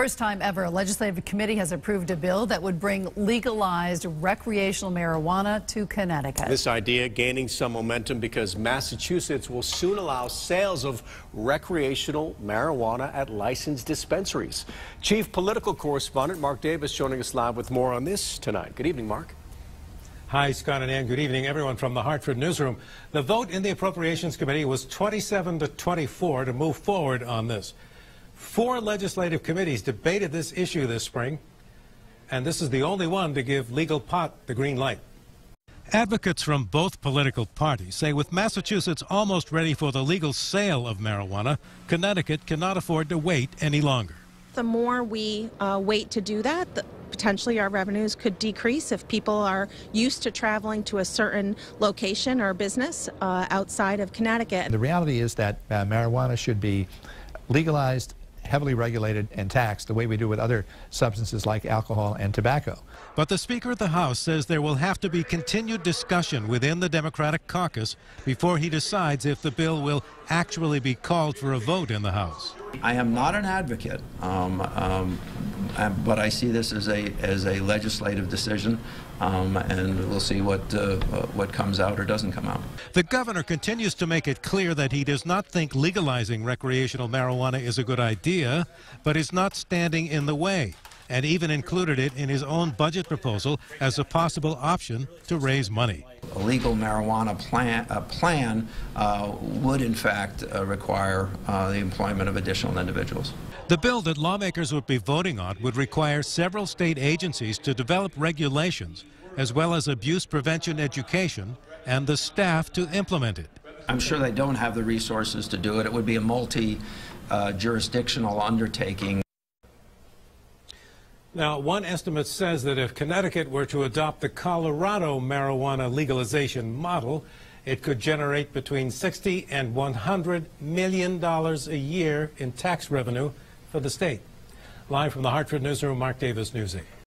First time ever, a legislative committee has approved a bill that would bring legalized recreational marijuana to Connecticut. This idea gaining some momentum because Massachusetts will soon allow sales of recreational marijuana at licensed dispensaries. Chief political correspondent Mark Davis joining us live with more on this tonight. Good evening, Mark. Hi, Scott and Ann. Good evening, everyone from the Hartford newsroom. The vote in the Appropriations Committee was 27-24 to move forward on this. 4 legislative committees debated this issue this spring, and this is the only one to give legal pot the green light. Advocates from both political parties say with Massachusetts almost ready for the legal sale of marijuana, Connecticut cannot afford to wait any longer. The more we wait to do that, potentially our revenues could decrease if people are used to traveling to a certain location or business outside of Connecticut. The reality is that marijuana should be legalized, heavily regulated, and taxed the way we do with other substances like alcohol and tobacco. But the Speaker of the House says there will have to be continued discussion within the Democratic caucus before he decides if the bill will actually be called for a vote in the House. I am not an advocate, but I see this as a legislative decision, and we'll see what comes out or doesn't come out. The governor continues to make it clear that he does not think legalizing recreational marijuana is a good idea, but is not standing in the way, and even included it in his own budget proposal as a possible option to raise money. A legal marijuana plan would in fact require the employment of additional individuals. The bill that lawmakers would be voting on would require several state agencies to develop regulations, as well as abuse prevention education, and the staff to implement it. I'm sure they don't have the resources to do it. It would be a multi-jurisdictional undertaking. Now, one estimate says that if Connecticut were to adopt the Colorado marijuana legalization model, it could generate between $60 and $100 million a year in tax revenue for the state. Live from the Hartford newsroom, Mark Davis, News 8.